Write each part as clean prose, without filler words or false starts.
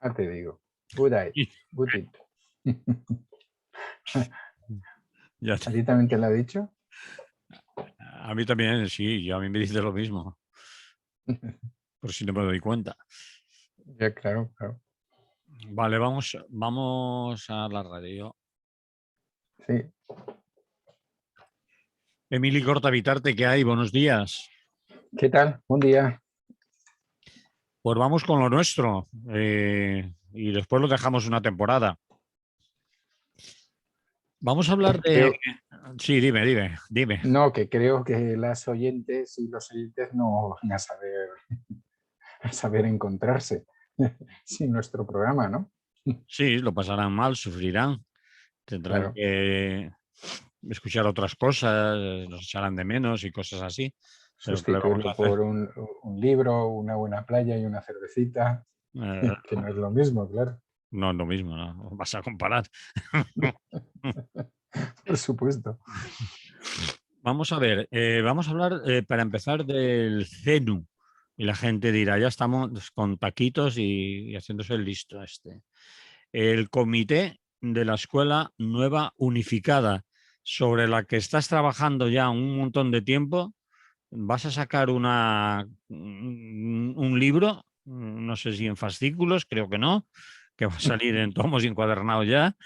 Ya te digo. Good eye, good it. Ya ¿A ti también te lo ha dicho? a mí también, sí, y a mí me dice lo mismo, por si no me doy cuenta. Ya, claro, claro. Vale, vamos a la radio. Sí. Emily Cortavitarte, ¿qué hay? Buenos días. ¿Qué tal? Buen día. Pues vamos con lo nuestro y después lo dejamos una temporada. Vamos a hablar de... Creo, Sí, dime. no, que creo que las oyentes y los oyentes no van a saber encontrarse sin nuestro programa, ¿no? Sí, lo pasarán mal, sufrirán, tendrán Claro. que escuchar otras cosas, nos echarán de menos y cosas así. Pero ¿qué le vamos a Sustituirlo hacer? por un libro, una buena playa y una cervecita, Eh, que no es lo mismo, claro. no es lo mismo, ¿no? Vas a comparar. Por supuesto. Vamos a ver, vamos a hablar para empezar del CENU. Y la gente dirá, ya estamos con taquitos y haciéndose el listo este. El Comité de la Escuela Nueva Unificada, sobre la que estás trabajando ya un montón de tiempo. Vas a sacar un libro, no sé si en fascículos, creo que no, que va a salir en tomos y encuadernados ya,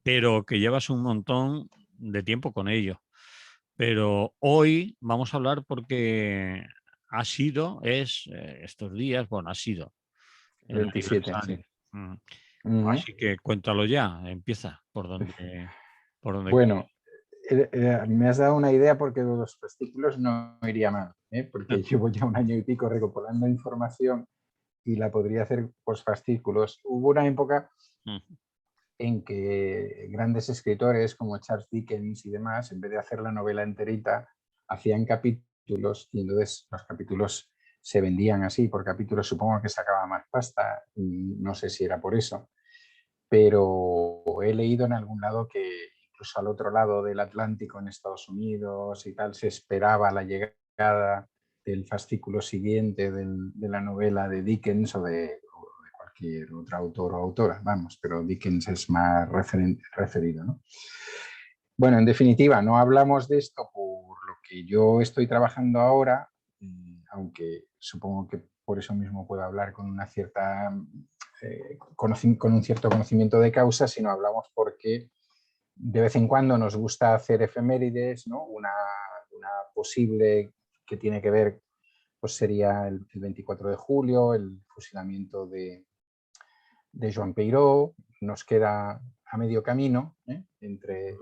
pero que llevas un montón de tiempo con ello. Pero hoy vamos a hablar porque estos días, bueno, ha sido El el 27, sí. aniversario. Mm. Ujú. Así que cuéntalo ya, empieza por donde Bueno, me has dado una idea porque de los fascículos no iría mal, ¿eh? Porque llevo ya un año y pico recopilando información y la podría hacer por fascículos. Hubo una época en que grandes escritores como Charles Dickens y demás, en vez de hacer la novela enterita, hacían capítulos y entonces los capítulos se vendían así, por capítulos supongo que sacaba más pasta, no sé si era por eso, pero he leído en algún lado que incluso al otro lado del Atlántico, en Estados Unidos y tal, se esperaba la llegada del fascículo siguiente de la novela de Dickens o de cualquier otro autor o autora, vamos, pero Dickens es más referido, ¿no? Bueno, en definitiva, no hablamos de esto por lo que yo estoy trabajando ahora, aunque supongo que por eso mismo puedo hablar con una cierta con un cierto conocimiento de causa, sino hablamos porque de vez en cuando nos gusta hacer efemérides, ¿no? Una posible que tiene que ver, pues sería el 24 de julio, el fusilamiento de Joan Peiró. Nos queda a medio camino entre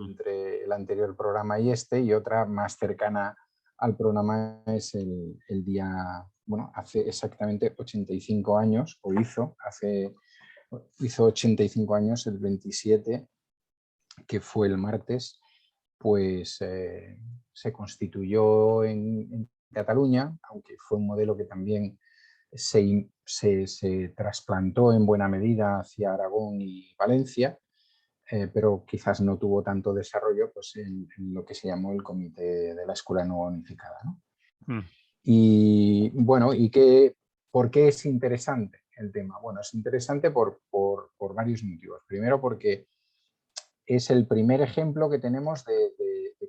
el anterior programa y este, y otra más cercana al programa es el día, bueno, hace exactamente 85 años, o hizo 85 años el 27, que fue el martes, pues se constituyó en Cataluña, aunque fue un modelo que también se trasplantó en buena medida hacia Aragón y Valencia, pero quizás no tuvo tanto desarrollo pues, en lo que se llamó el Comité de la Escuela Nueva Unificada, ¿no? Mm. Y bueno, ¿por qué es interesante el tema? Bueno, es interesante por varios motivos. Primero porque es el primer ejemplo que tenemos de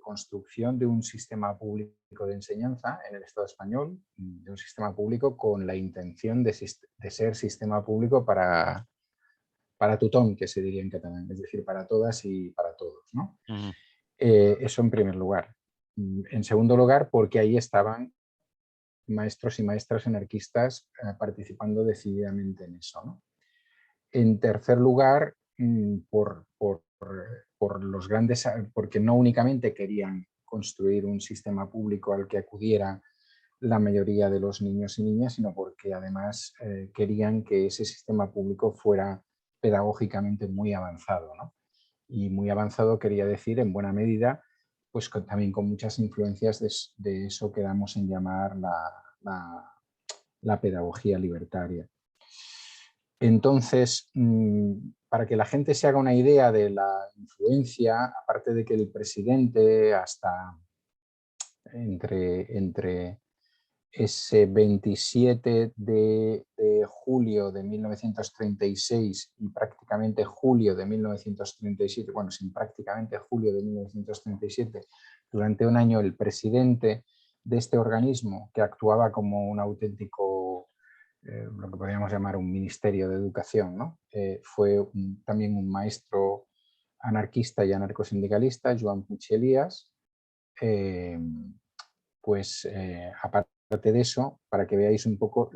construcción de un sistema público de enseñanza en el Estado español, de un sistema público con la intención de ser sistema público para tothom, que se diría en catalán, es decir, para todas y para todos, ¿no? Eso en primer lugar. En segundo lugar, porque ahí estaban maestros y maestras anarquistas participando decididamente en eso, ¿no? En tercer lugar, por los grandes, porque no únicamente querían construir un sistema público al que acudiera la mayoría de los niños y niñas, sino porque además querían que ese sistema público fuera pedagógicamente muy avanzado, ¿no? Y muy avanzado quería decir, en buena medida, pues también con muchas influencias de eso que damos en llamar la pedagogía libertaria. Entonces, para que la gente se haga una idea de la influencia, aparte de que el presidente hasta entre ese 27 de julio de 1936 y prácticamente julio de 1937, bueno, sin prácticamente julio de 1937, durante un año el presidente de este organismo, que actuaba como un auténtico, lo que podríamos llamar un ministerio de educación, ¿no? Fue también un maestro anarquista y anarcosindicalista, Joan Puig Elias. Aparte de eso, para que veáis un poco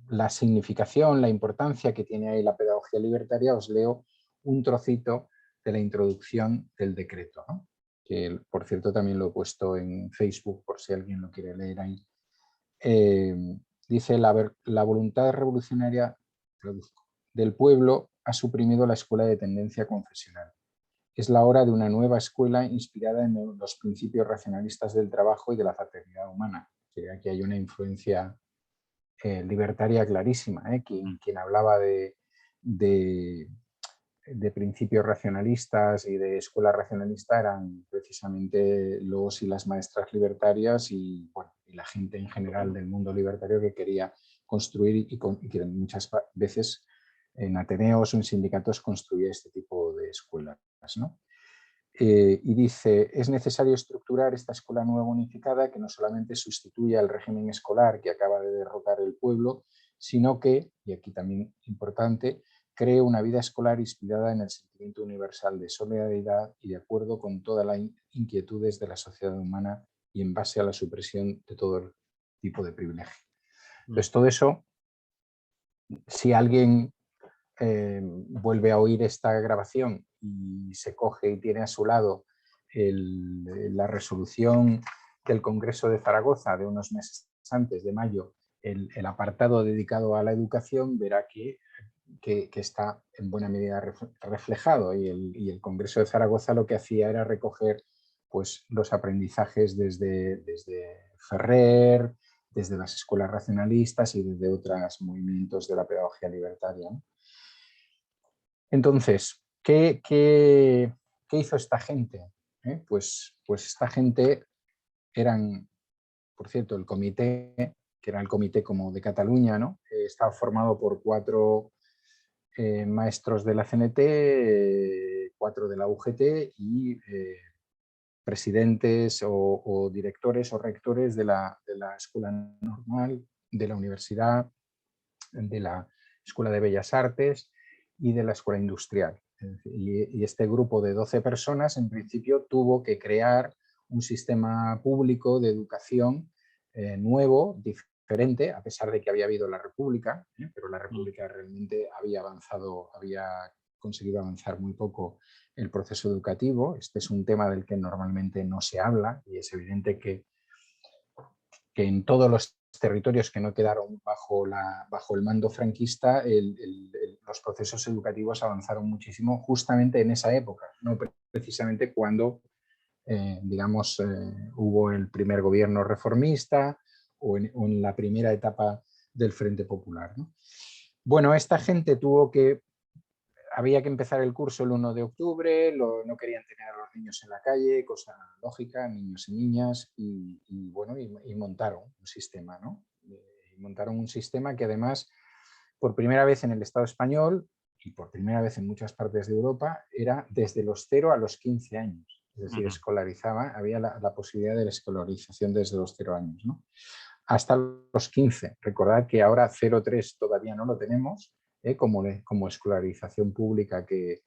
la significación, la importancia que tiene ahí la pedagogía libertaria, os leo un trocito de la introducción del decreto, ¿no? Que por cierto también lo he puesto en Facebook por si alguien lo quiere leer ahí. Dice, la voluntad revolucionaria del pueblo ha suprimido la escuela de tendencia confesional. Es la hora de una nueva escuela inspirada en los principios racionalistas del trabajo y de la fraternidad humana. Aquí hay una influencia libertaria clarísima. Quien hablaba de principios racionalistas y de escuela racionalista eran precisamente los y las maestras libertarias y la gente en general del mundo libertario que quería construir y que muchas veces en ateneos o en sindicatos construía este tipo de escuelas, ¿no? Y dice, es necesario estructurar esta escuela nueva unificada que no solamente sustituya al régimen escolar que acaba de derrotar el pueblo, sino que, y aquí también importante, cree una vida escolar inspirada en el sentimiento universal de solidaridad y de acuerdo con todas las inquietudes de la sociedad humana y en base a la supresión de todo tipo de privilegio. Entonces, todo eso, si alguien vuelve a oír esta grabación y se coge y tiene a su lado la resolución del Congreso de Zaragoza de unos meses antes, de mayo, el apartado dedicado a la educación, verá que está en buena medida reflejado y el Congreso de Zaragoza lo que hacía era recoger pues, los aprendizajes desde Ferrer, desde las escuelas racionalistas y desde otros movimientos de la pedagogía libertaria, ¿no? Entonces, ¿qué hizo esta gente? Pues esta gente eran, por cierto, el comité, que era el comité como de Cataluña, ¿no? Estaba formado por 4 maestros de la CNT, 4 de la UGT y presidentes o directores o rectores de la escuela normal, de la universidad, de la Escuela de Bellas Artes y de la Escuela Industrial. Y este grupo de 12 personas, en principio, tuvo que crear un sistema público de educación nuevo, diferente, a pesar de que había habido la República, pero la República realmente había avanzado, había conseguido avanzar muy poco el proceso educativo. Este es un tema del que normalmente no se habla y es evidente que en todos los territorios que no quedaron bajo el mando franquista, los procesos educativos avanzaron muchísimo justamente en esa época, no precisamente cuando, hubo el primer gobierno reformista o en la primera etapa del Frente Popular, ¿no? Bueno, esta gente había que empezar el curso el 1 de octubre, no querían tener a los niños en la calle, cosa lógica, niños y niñas, y montaron un sistema, ¿no? Montaron un sistema que además, por primera vez en el Estado español y por primera vez en muchas partes de Europa, era desde los 0 a los 15 años. Es decir, había la posibilidad de la escolarización desde los 0 años, ¿no? Hasta los 15. Recordad que ahora 0,3 todavía no lo tenemos, como escolarización pública que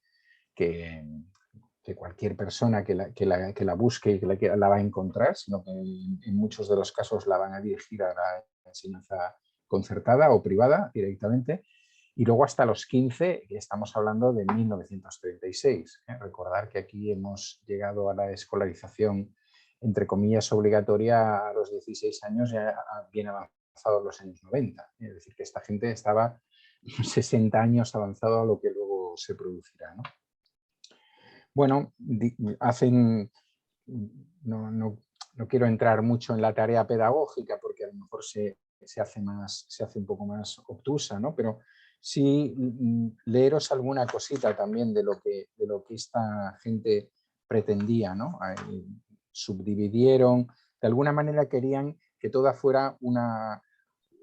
cualquier persona que la busque y que la va a encontrar, sino que en muchos de los casos la van a dirigir a la enseñanza concertada o privada directamente. Y luego hasta los 15, estamos hablando de 1936. Recordar que aquí hemos llegado a la escolarización, entre comillas, obligatoria a los 16 años, ya bien avanzados los años 90. Es decir, que esta gente estaba 60 años avanzado a lo que luego se producirá, ¿no? Bueno, no quiero entrar mucho en la tarea pedagógica porque a lo mejor se hace un poco más obtusa, ¿no? Pero sí leeros alguna cosita también de lo que esta gente pretendía, ¿no? Subdividieron, de alguna manera querían que toda fuera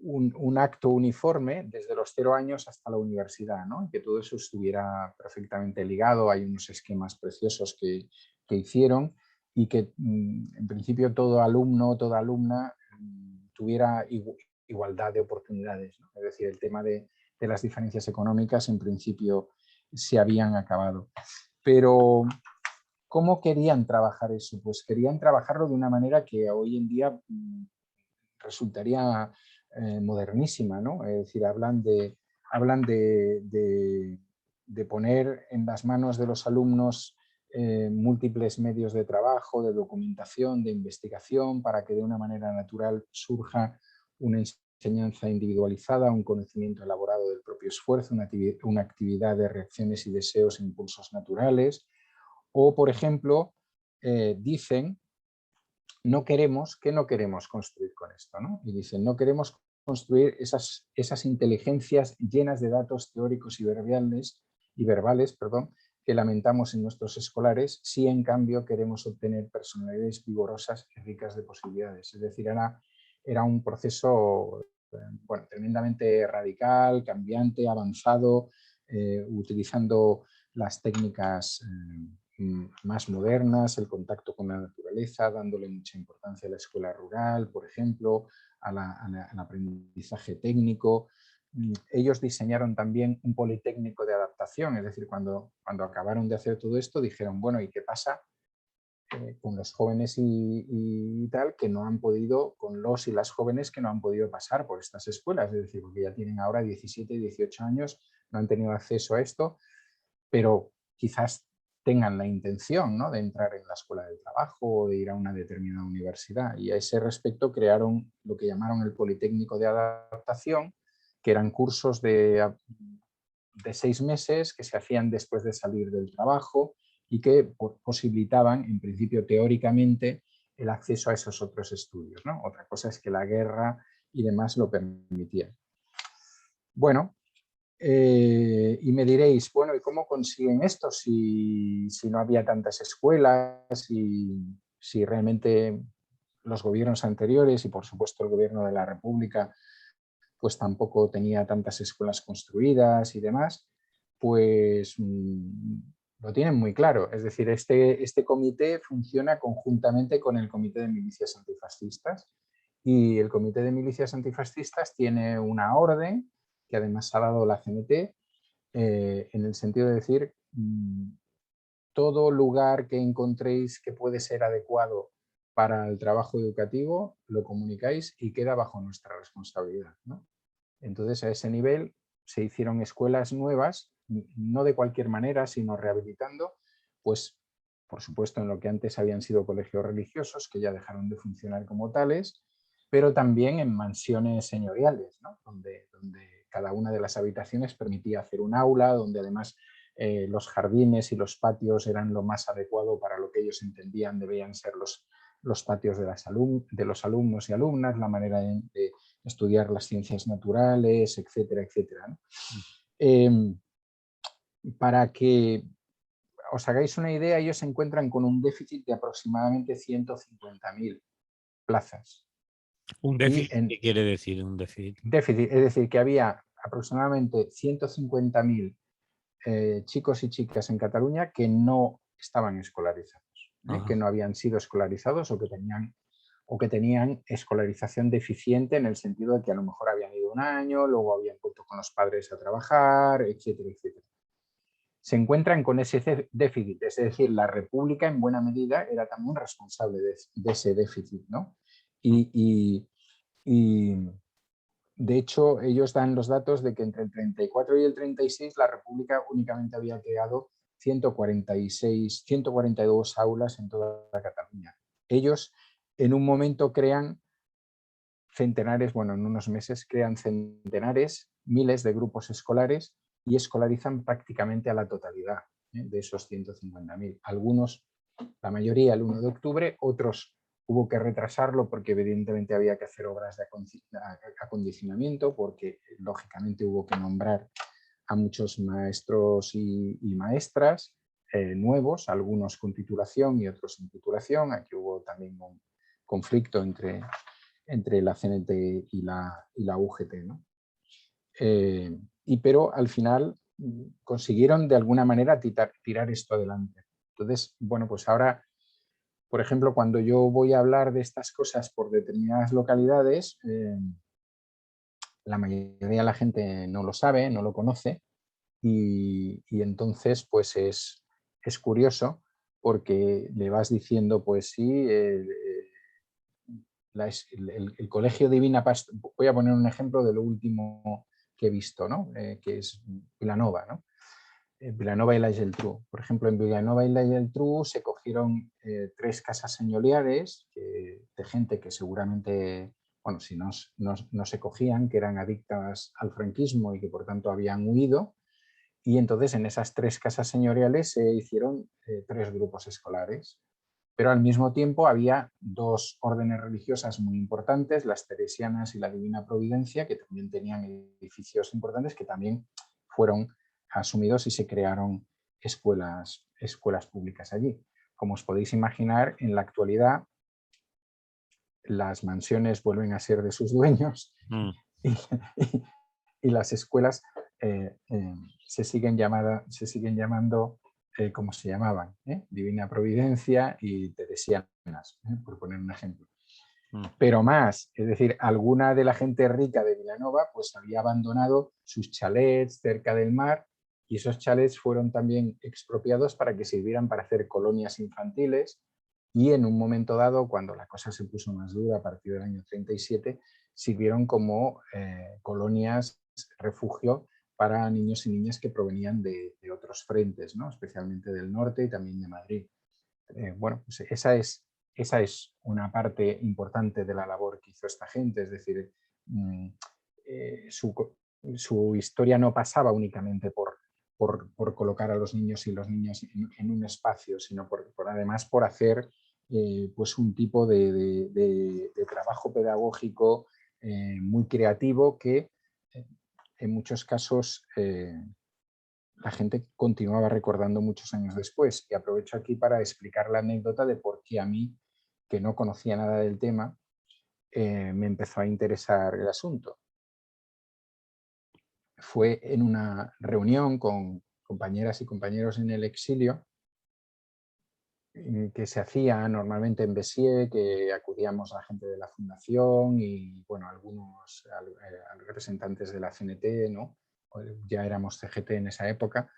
un acto uniforme desde los 0 años hasta la universidad, ¿no? Y que todo eso estuviera perfectamente ligado. Hay unos esquemas preciosos que hicieron y que en principio todo alumno, toda alumna tuviera igualdad de oportunidades, ¿no? Es decir, el tema de las diferencias económicas en principio se habían acabado. Pero ¿cómo querían trabajar eso? Pues querían trabajarlo de una manera que hoy en día resultaría modernísima, ¿no? Es decir, hablan de poner en las manos de los alumnos múltiples medios de trabajo, de documentación, de investigación, para que de una manera natural surja una enseñanza individualizada, un conocimiento elaborado del propio esfuerzo, una actividad de reacciones y deseos e impulsos naturales. O, por ejemplo, dicen no queremos construir con esto, ¿no? Y dicen, no queremos construir esas inteligencias llenas de datos teóricos y verbales, que lamentamos en nuestros escolares, si en cambio queremos obtener personalidades vigorosas y ricas de posibilidades. Es decir, era un proceso tremendamente radical, cambiante, avanzado, utilizando las técnicas más modernas, el contacto con la naturaleza, dándole mucha importancia a la escuela rural, por ejemplo, al aprendizaje técnico. Ellos diseñaron también un politécnico de adaptación, es decir, cuando acabaron de hacer todo esto, dijeron, bueno, ¿y qué pasa con los jóvenes y tal que no han podido, con los y las jóvenes que no han podido pasar por estas escuelas? Es decir, porque ya tienen ahora 17, 18 años, no han tenido acceso a esto, pero quizás tengan la intención, ¿no?, de entrar en la escuela del trabajo o de ir a una determinada universidad. Y a ese respecto crearon lo que llamaron el Politécnico de Adaptación, que eran cursos de 6 meses que se hacían después de salir del trabajo y que posibilitaban, en principio teóricamente, el acceso a esos otros estudios, ¿no? Otra cosa es que la guerra y demás lo permitían. Bueno, y me diréis, bueno, ¿y cómo consiguen esto si no había tantas escuelas y si realmente los gobiernos anteriores y por supuesto el gobierno de la República pues tampoco tenía tantas escuelas construidas y demás? Pues lo tienen muy claro. Es decir, este comité funciona conjuntamente con el Comité de Milicias Antifascistas y el Comité de Milicias Antifascistas tiene una orden que además ha dado la CNT, en el sentido de decir todo lugar que encontréis que puede ser adecuado para el trabajo educativo, lo comunicáis y queda bajo nuestra responsabilidad, ¿no? Entonces, a ese nivel se hicieron escuelas nuevas, no de cualquier manera, sino rehabilitando, pues, por supuesto, en lo que antes habían sido colegios religiosos, que ya dejaron de funcionar como tales, pero también en mansiones señoriales, ¿no?, donde cada una de las habitaciones permitía hacer un aula, donde además los jardines y los patios eran lo más adecuado para lo que ellos entendían debían ser los patios de los alumnos y alumnas, la manera de estudiar las ciencias naturales, etcétera, etcétera, ¿no? Para que os hagáis una idea, ellos se encuentran con un déficit de aproximadamente 150.000 plazas. ¿Un déficit? ¿Qué quiere decir un déficit? Déficit, es decir, que había aproximadamente 150.000 chicos y chicas en Cataluña que no estaban escolarizados, que no habían sido escolarizados o que tenían escolarización deficiente, en el sentido de que a lo mejor habían ido un año, luego habían vuelto con los padres a trabajar, etcétera, etcétera. Se encuentran con ese déficit, es decir, la República en buena medida era también responsable de ese déficit, ¿no? Y de hecho, ellos dan los datos de que entre el 34 y el 36 la República únicamente había creado 142 aulas en toda Cataluña. Ellos en un momento crean centenares, bueno, en unos meses crean centenares, miles de grupos escolares y escolarizan prácticamente a la totalidad de esos 150.000. Algunos, la mayoría, el 1 de octubre, otros hubo que retrasarlo porque evidentemente había que hacer obras de acondicionamiento, porque lógicamente hubo que nombrar a muchos maestros y maestras nuevos, algunos con titulación y otros sin titulación. Aquí hubo también un conflicto entre entre la CNT y la UGT, ¿no? Pero al final consiguieron de alguna manera tirar esto adelante. Entonces, bueno, pues ahora, por ejemplo, cuando yo voy a hablar de estas cosas por determinadas localidades, la mayoría de la gente no lo sabe, no lo conoce, y entonces pues es curioso porque le vas diciendo, pues sí, el Colegio Divina Pastora, voy a poner un ejemplo de lo último que he visto, ¿no? Que es Vilanova, ¿no? Vilanova y la Geltrú. Por ejemplo, en Vilanova y la Geltrú se cogieron 3 casas señoriales de gente que seguramente, bueno, si no se cogían, que eran adictas al franquismo y que por tanto habían huido. Y entonces en esas 3 casas señoriales se hicieron 3 grupos escolares. Pero al mismo tiempo había 2 órdenes religiosas muy importantes, las teresianas y la Divina Providencia, que también tenían edificios importantes que también fueron asumidos y se crearon escuelas públicas allí. Como os podéis imaginar, en la actualidad las mansiones vuelven a ser de sus dueños y, y las escuelas se siguen llamando como se llamaban, Divina Providencia y Teresianas, por poner un ejemplo. Pero más, es decir, alguna de la gente rica de Vilanova pues había abandonado sus chalets cerca del mar y esos chalets fueron también expropiados para que sirvieran para hacer colonias infantiles y en un momento dado, cuando la cosa se puso más dura a partir del año 37, sirvieron como colonias refugio para niños y niñas que provenían de otros frentes, ¿no? Especialmente del norte y también de Madrid. Bueno, pues esa es una parte importante de la labor que hizo esta gente, es decir, su historia no pasaba únicamente por colocar a los niños y los niñas en un espacio, sino además por hacer pues un tipo de trabajo pedagógico muy creativo que en muchos casos la gente continuaba recordando muchos años después. Y aprovecho aquí para explicar la anécdota de por qué a mí, que no conocía nada del tema, me empezó a interesar el asunto. Fue en una reunión con compañeras y compañeros en el exilio que se hacía normalmente en Béziers, que acudíamos a gente de la fundación y bueno, algunos representantes de la CNT, ¿no? Ya éramos CGT en esa época.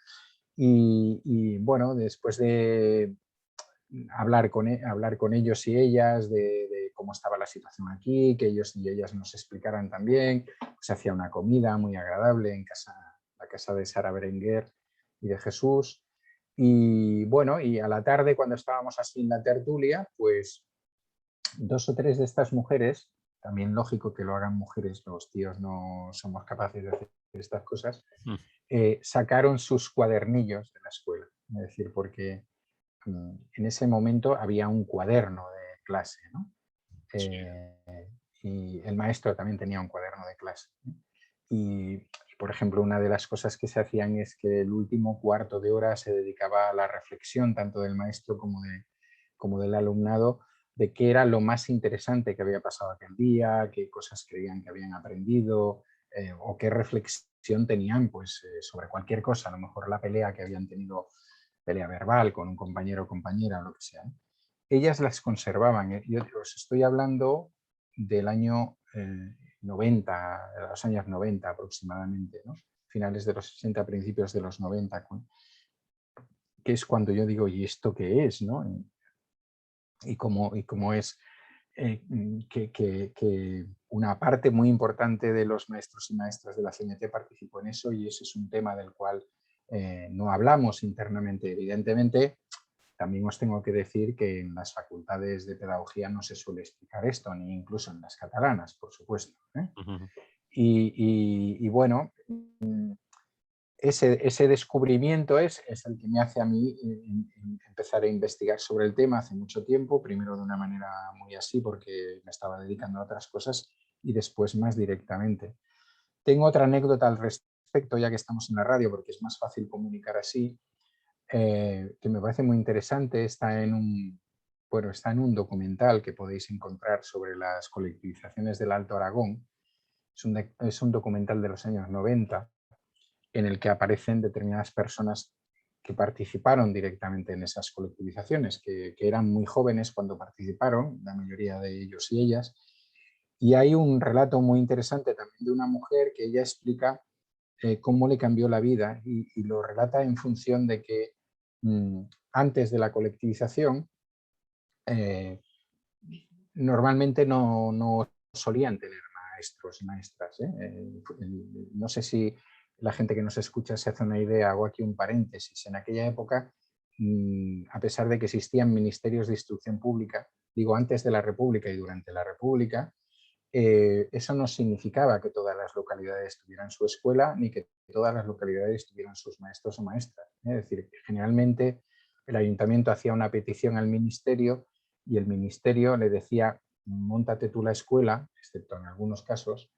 Y bueno, después de hablar con ellos y ellas de cómo estaba la situación aquí, que ellos y ellas nos explicaran también, se hacía una comida muy agradable en la casa de Sara Berenguer y de Jesús. Y bueno, y a la tarde cuando estábamos así en la tertulia, pues 2 o 3 de estas mujeres, también lógico que lo hagan mujeres, los tíos no somos capaces de hacer estas cosas, sacaron sus cuadernillos de la escuela. Es decir, porque en ese momento había un cuaderno de clase, ¿no? Y el maestro también tenía un cuaderno de clase, ¿no? Y, por ejemplo, una de las cosas que se hacían es que el último cuarto de hora se dedicaba a la reflexión tanto del maestro como del alumnado de qué era lo más interesante que había pasado aquel día, qué cosas creían que habían aprendido o qué reflexión tenían pues, sobre cualquier cosa, a lo mejor la pelea que habían tenido, pelea verbal con un compañero o compañera o lo que sea. Ellas las conservaban. Yo os estoy hablando del año 90, de los años 90 aproximadamente, ¿no? Finales de los 60, principios de los 90, que es cuando yo digo, ¿y esto qué es? ¿No? Y cómo es que una parte muy importante de los maestros y maestras de la CNT participó en eso y ese es un tema del cual no hablamos internamente. Evidentemente, también os tengo que decir que en las facultades de pedagogía no se suele explicar esto, ni incluso en las catalanas, por supuesto. Y bueno, ese descubrimiento es el que me hace a mí empezar a investigar sobre el tema hace mucho tiempo, primero de una manera muy así porque me estaba dedicando a otras cosas y después más directamente. Tengo otra anécdota al respecto, ya que estamos en la radio, porque es más fácil comunicar así, que me parece muy interesante. Está en bueno, está en un documental que podéis encontrar sobre las colectivizaciones del Alto Aragón. Es un documental de los años 90 en el que aparecen determinadas personas que participaron directamente en esas colectivizaciones, que eran muy jóvenes cuando participaron, la mayoría de ellos y ellas. Y hay un relato muy interesante también de una mujer que ella explica cómo le cambió la vida y lo relata en función de que antes de la colectivización eh, normalmente no solían tener maestros y maestras. No sé si la gente que nos escucha se hace una idea, hago aquí un paréntesis. En aquella época, a pesar de que existían ministerios de instrucción pública, digo antes de la República y durante la República, eso no significaba que todas las localidades tuvieran su escuela ni que todas las localidades tuvieran sus maestros o maestras. Es decir, que generalmente el ayuntamiento hacía una petición al ministerio y el ministerio le decía, móntate tú la escuela, excepto en algunos casos,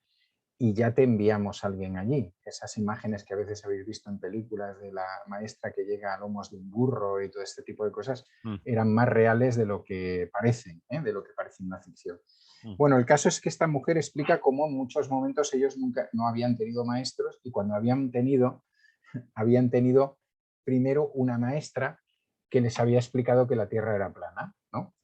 y ya te enviamos a alguien allí. Esas imágenes que a veces habéis visto en películas de la maestra que llega a lomos de un burro y todo este tipo de cosas, eran más reales de lo que parecen, de lo que parece una ficción. Bueno, el caso es que esta mujer explica cómo en muchos momentos ellos nunca no habían tenido maestros y cuando habían tenido primero una maestra que les había explicado que la Tierra era plana, ¿no?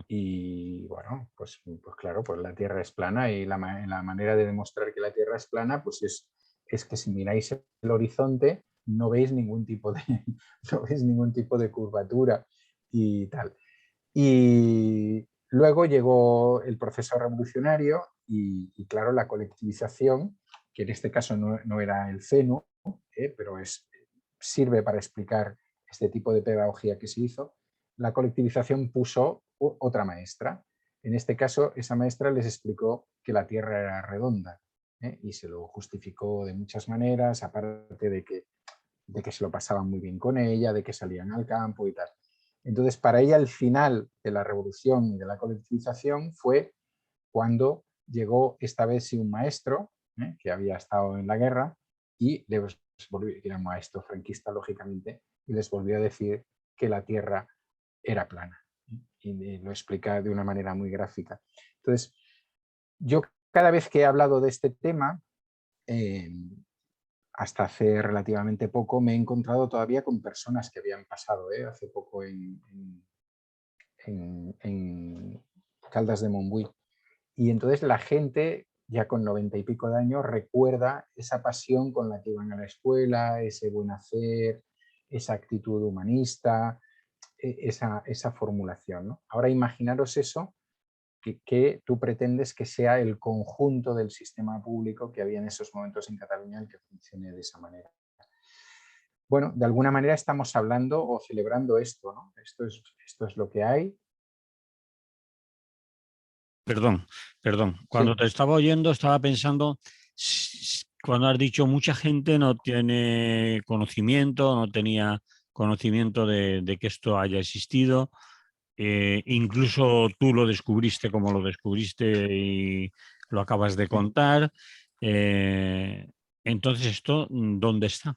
Y bueno, pues claro, pues la Tierra es plana y la manera de demostrar que la Tierra es plana pues es que si miráis el horizonte no veis ningún tipo de, no veis ningún tipo de curvatura y tal. Y luego llegó el proceso revolucionario y claro, la colectivización, que en este caso no era el CENU, pero sirve para explicar este tipo de pedagogía que se hizo, la colectivización puso otra maestra. En este caso, esa maestra les explicó que la Tierra era redonda y se lo justificó de muchas maneras, aparte de que se lo pasaban muy bien con ella, de que salían al campo y tal. Entonces, para ella el final de la revolución y de la colectivización fue cuando llegó esta vez sí un maestro que había estado en la guerra y les volvió, que era un maestro franquista lógicamente, y les volvió a decir que la Tierra era plana. Y lo explica de una manera muy gráfica. Entonces, yo cada vez que he hablado de este tema, hasta hace relativamente poco me he encontrado todavía con personas que habían pasado hace poco en Caldas de Montbui. Y entonces la gente, ya con 90 y pico de años, recuerda esa pasión con la que iban a la escuela, ese buen hacer, esa actitud humanista, esa formulación, ¿no? Ahora imaginaros eso que tú pretendes que sea el conjunto del sistema público que había en esos momentos en Cataluña el que funcione de esa manera. Bueno, de alguna manera estamos hablando o celebrando esto, ¿no? Esto es lo que hay. Perdón. Cuando Sí. te estaba oyendo, estaba pensando, cuando has dicho mucha gente no tiene conocimiento, no tenía conocimiento de que esto haya existido. Incluso tú lo descubriste como lo descubriste y lo acabas de contar. Entonces, ¿esto dónde está?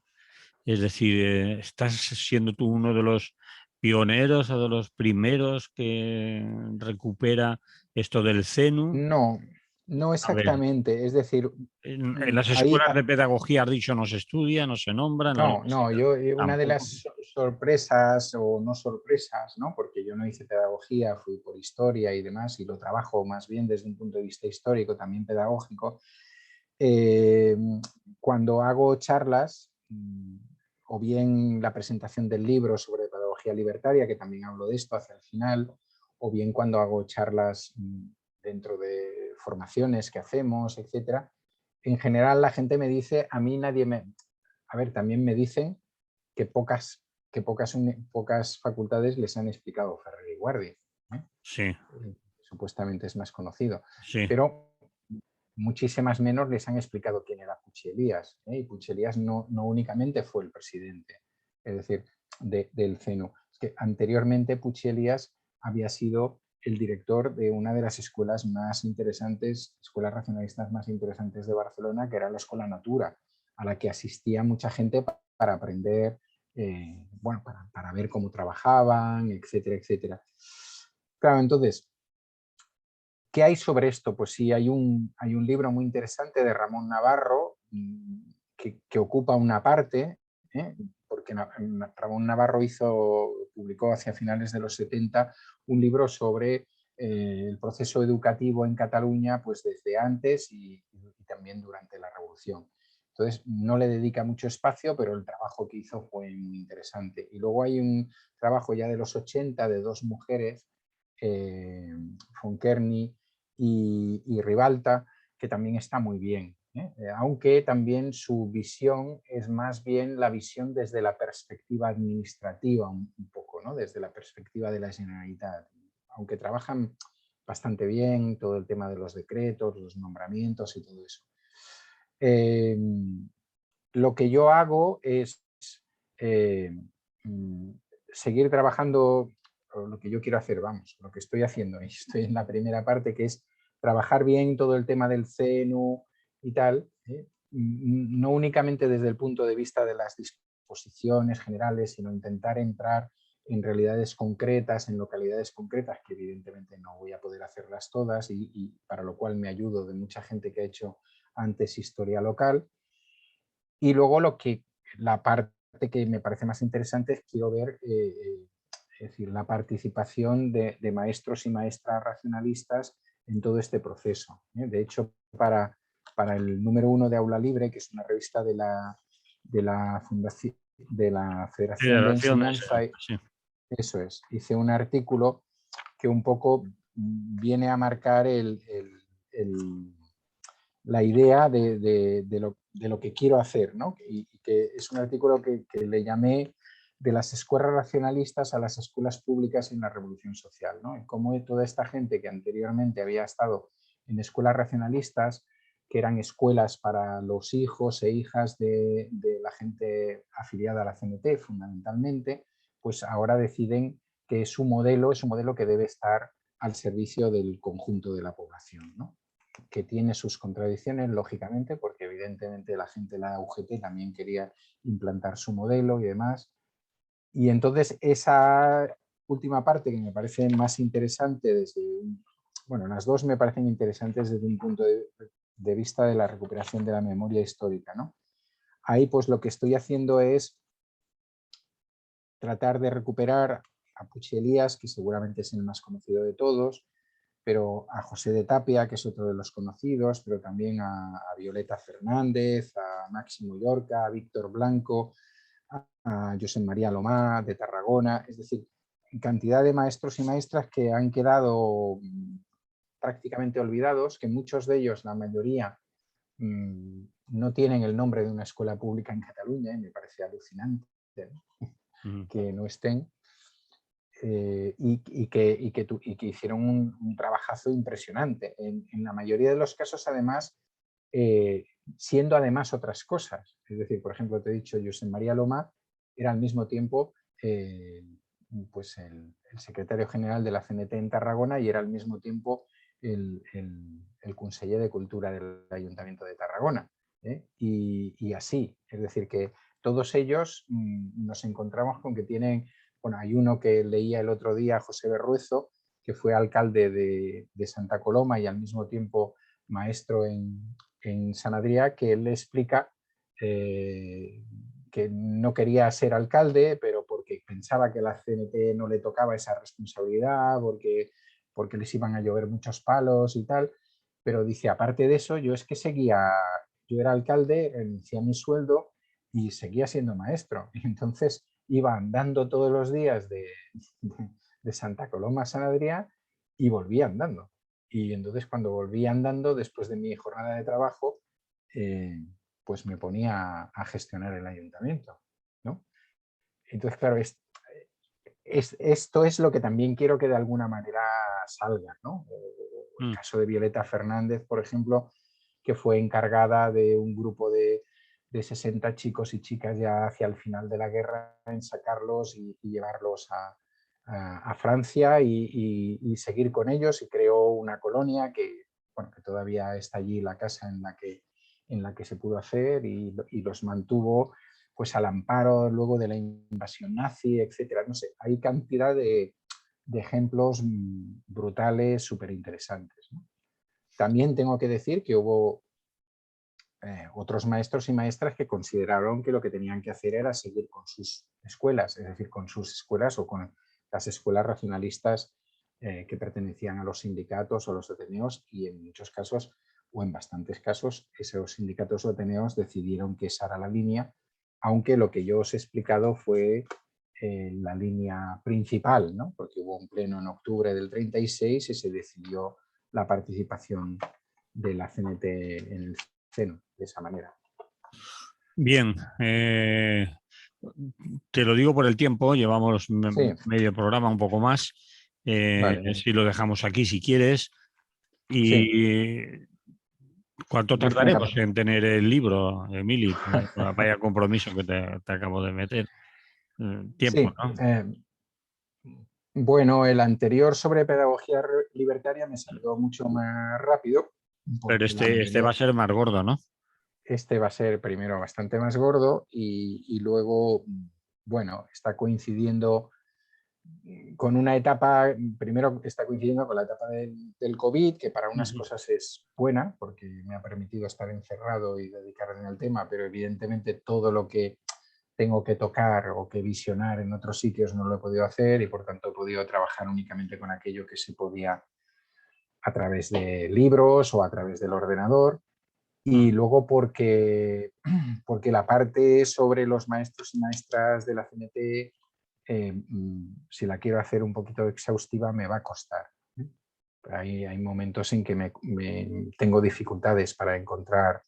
Es decir, ¿estás siendo tú uno de los pioneros o de los primeros que recupera esto del CENU? No, no A ver, exactamente. Es decir, en las ahí, escuelas de pedagogía has dicho no se estudia, no se nombra, en la no, universidad yo una de tampoco. las sorpresas o no sorpresas, ¿no? Porque yo no hice pedagogía, fui por historia y demás, y lo trabajo más bien desde un punto de vista histórico, también pedagógico. Eh, Cuando hago charlas, o bien la presentación del libro sobre pedagogía libertaria, que también hablo de esto hacia el final, o bien cuando hago charlas dentro de formaciones que hacemos, etcétera, en general la gente me dice, a mí nadie me... A ver, también me dicen que pocas facultades les han explicado Ferrer y Guardia. Sí, Supuestamente es más conocido. sí. Pero muchísimas menos les han explicado quién era Puig Elías. Y Puig Elías no únicamente fue el presidente, es decir, del CENU. Es que anteriormente Puig Elías había sido el director de una de las escuelas más interesantes, escuelas racionalistas más interesantes de Barcelona, que era la Escuela Natura, a la que asistía mucha gente para aprender, bueno, para ver cómo trabajaban, etcétera, etcétera. Claro, entonces, ¿qué hay sobre esto? Pues sí, hay un libro muy interesante de Ramón Navarro que ocupa una parte, ¿eh? Porque Ramón Navarro publicó hacia finales de los 70 un libro sobre el proceso educativo en Cataluña, pues desde antes y también durante la Revolución. Entonces, no le dedica mucho espacio, pero el trabajo que hizo fue muy interesante. Y luego hay un trabajo ya de los 80 de dos mujeres, Fonkerny y Ribalta, que también está muy bien, aunque también su visión es más bien la visión desde la perspectiva administrativa, un poco, ¿no? Desde la perspectiva de la Generalitat, aunque trabajan bastante bien todo el tema de los decretos, los nombramientos y todo eso. Lo que yo hago es seguir trabajando, lo que yo quiero hacer, vamos, lo que estoy haciendo, y estoy en la primera parte, que es trabajar bien todo el tema del CENU y tal, no únicamente desde el punto de vista de las disposiciones generales, sino intentar entrar en realidades concretas, en localidades concretas, que evidentemente no voy a poder hacerlas todas y para lo cual me ayudo de mucha gente que ha hecho antes historia local. Y luego la parte que me parece más interesante es quiero ver es decir, la participación de maestros y maestras racionalistas en todo este proceso. De hecho, para el número 1 de Aula Libre, que es una revista de la Fundación, de la Federación de Enseñanza, sí. eso es, hice un artículo que un poco viene a marcar la idea de lo que quiero hacer, ¿no? Y que es un artículo que le llamé de las escuelas racionalistas a las escuelas públicas en la Revolución Social, ¿no? Y cómo toda esta gente que anteriormente había estado en escuelas racionalistas, que eran escuelas para los hijos e hijas de la gente afiliada a la CNT, fundamentalmente, pues ahora deciden que es un modelo que debe estar al servicio del conjunto de la población, ¿no? Que tiene sus contradicciones, lógicamente, porque evidentemente la gente de la UGT también quería implantar su modelo y demás. Y entonces esa última parte que me parece más interesante bueno, las dos me parecen interesantes desde un punto de vista de la recuperación de la memoria histórica, ¿no? Ahí pues lo que estoy haciendo es tratar de recuperar a Puig Elías, que seguramente es el más conocido de todos, pero a José de Tapia, que es otro de los conocidos, pero también a Violeta Fernández, a Máximo Llorca, a Víctor Blanco, a José María Lomá de Tarragona, es decir, cantidad de maestros y maestras que han quedado prácticamente olvidados, que muchos de ellos, la mayoría, no tienen el nombre de una escuela pública en Cataluña, y me parece alucinante, ¿no? Que no estén. Y que hicieron un trabajazo impresionante. En la mayoría de los casos, además, siendo además otras cosas. Es decir, por ejemplo, te he dicho, José María Loma era al mismo tiempo pues el secretario general de la CNT en Tarragona y era al mismo tiempo el conseller de Cultura del Ayuntamiento de Tarragona. Y así, es decir, que todos ellos nos encontramos con que tienen. Bueno, hay uno que leía el otro día, José Berruezo, que fue alcalde de Santa Coloma y al mismo tiempo maestro en San Adrià, que él le explica que no quería ser alcalde, pero porque pensaba que la CNT no le tocaba esa responsabilidad, porque les iban a llover muchos palos y tal. Pero dice, aparte de eso, yo era alcalde, renuncié a mi sueldo y seguía siendo maestro. Y entonces iba andando todos los días de Santa Coloma a San Adrià y volvía andando. Y entonces cuando volví andando, después de mi jornada de trabajo, pues me ponía a gestionar el ayuntamiento, ¿no? Entonces, claro, esto es lo que también quiero que de alguna manera salga, ¿no? El caso de Violeta Fernández, por ejemplo, que fue encargada de un grupo de 60 chicos y chicas ya hacia el final de la guerra en sacarlos y llevarlos a Francia y seguir con ellos, y creó una colonia que, bueno, que todavía está allí, la casa en la que se pudo hacer, y los mantuvo pues al amparo luego de la invasión nazi, etcétera. No sé, hay cantidad de de ejemplos brutales, súper interesantes, ¿no? También tengo que decir que hubo otros maestros y maestras que consideraron que lo que tenían que hacer era seguir con sus escuelas, es decir, con sus escuelas o con las escuelas racionalistas que pertenecían a los sindicatos o los ateneos, y en muchos casos, o en bastantes casos, esos sindicatos o ateneos decidieron que esa era la línea, aunque lo que yo os he explicado fue la línea principal, ¿no? Porque hubo un pleno en octubre del 36 y se decidió la participación de la CNT en el seno, de esa manera. Bien, te lo digo por el tiempo, llevamos Sí, medio programa, un poco más. vale, Si lo dejamos aquí, si quieres. sí. ¿Y cuánto tardaremos en tener el libro, Emili? Vaya compromiso que te acabo de meter. Tiempo, Sí, ¿no? bueno, el anterior sobre pedagogía libertaria me salió mucho más rápido, Pero porque la este va mayoría, a ser más gordo, ¿no? este va a ser primero bastante más gordo y luego, bueno, está coincidiendo con una etapa, primero está coincidiendo con la etapa del COVID, que para unas Ujú. cosas es buena, porque me ha permitido estar encerrado y dedicarme al tema, pero evidentemente todo lo que tengo que tocar o que visionar en otros sitios no lo he podido hacer y por tanto he podido trabajar únicamente con aquello que se podía a través de libros o a través del ordenador. Y luego porque la parte sobre los maestros y maestras de la CNT, si la quiero hacer un poquito exhaustiva, me va a costar. Hay momentos en que tengo dificultades para encontrar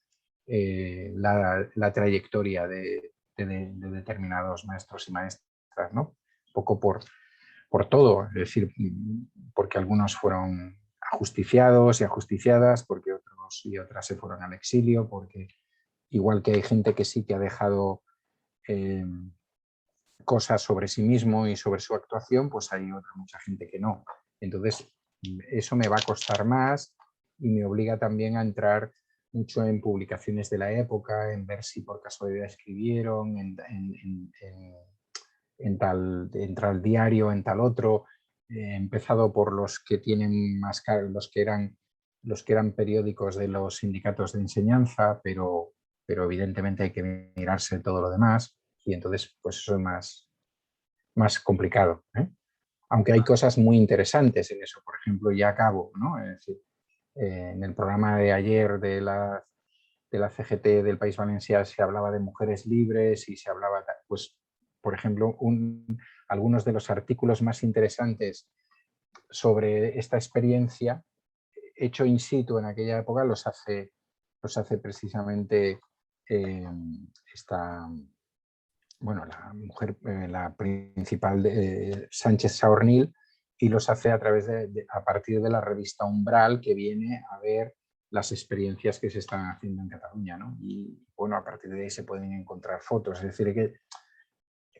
la trayectoria de determinados maestros y maestras, ¿no? Un poco por todo, es decir, porque algunos fueron ajusticiados y ajusticiadas, porque otros y otras se fueron al exilio, porque igual que hay gente que sí que ha dejado eh, cosas sobre sí mismo y sobre su actuación, pues hay otra mucha gente que no. Entonces, eso me va a costar más y me obliga también a entrar mucho en publicaciones de la época, en ver si por casualidad escribieron, en tal diario, en tal otro. He empezado por los que tienen más los que eran periódicos de los sindicatos de enseñanza, pero evidentemente hay que mirarse todo lo demás y entonces pues eso es más complicado, ¿eh? Aunque hay cosas muy interesantes en eso. Por ejemplo, ya acabo, ¿no? Es decir, en el programa de ayer de la CGT del País Valenciano se hablaba de mujeres libres y se hablaba, pues, por ejemplo, algunos de los artículos más interesantes sobre esta experiencia hecho in situ en aquella época los hace precisamente esta, bueno, la mujer, la principal de Sánchez Saornil, y los hace a partir de la revista Umbral, que viene a ver las experiencias que se están haciendo en Cataluña, ¿no? Y bueno, a partir de ahí se pueden encontrar fotos. Es decir, que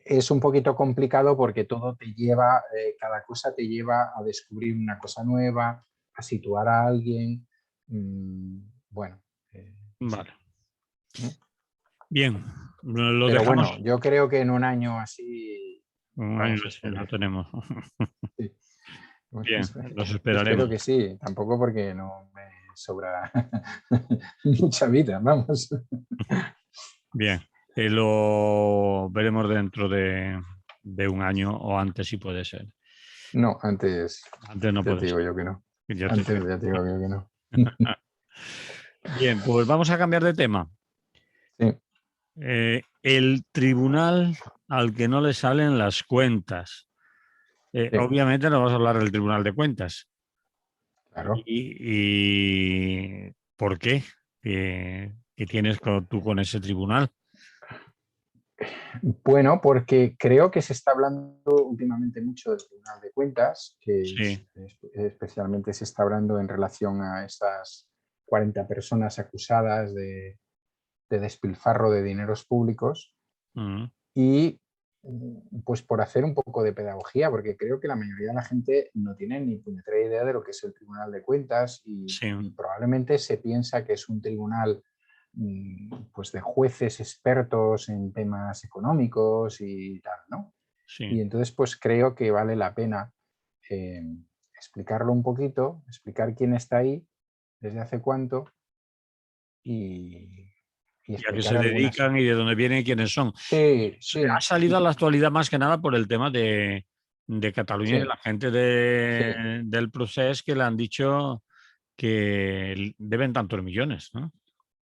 es un poquito complicado porque todo te lleva, cada cosa te lleva a descubrir una cosa nueva, a situar a alguien. Bueno, Vale. ¿no? Bien, lo Pero dejamos. bueno, yo creo que en un año así Un año vamos a sí, lo tener. tenemos. Sí. Bien, los Espero esperaremos. que sí, tampoco porque no me sobra mucha vida, vamos. Bien, lo veremos dentro de un año o antes si puede ser. No, antes Antes no ya puede te digo ser. yo que no. Ya te Antes digo. ya te digo yo que no. Bien, pues vamos a cambiar de tema. Sí, El tribunal al que no le salen las cuentas. sí, Obviamente no vamos a hablar del Tribunal de Cuentas. claro. Y ¿por qué? ¿Qué tienes tú con ese tribunal? Bueno, porque creo que se está hablando últimamente mucho del Tribunal de Cuentas, Sí. especialmente se está hablando en relación a esas 40 personas acusadas de despilfarro de dineros públicos. Mm, Y pues por hacer un poco de pedagogía, porque creo que la mayoría de la gente no tiene ni puñetera idea de lo que es el Tribunal de Cuentas sí, y probablemente se piensa que es un tribunal pues de jueces expertos en temas económicos y tal, ¿no? sí. Y entonces pues creo que vale la pena explicarlo un poquito, explicar quién está ahí, desde hace cuánto y Y a qué explicar se algunas. dedican y de dónde vienen y quiénes son. Sí, sí, Ha salido a la actualidad más que nada por el tema de Cataluña y de sí, la gente sí, del procés que le han dicho que deben tantos millones, ¿no?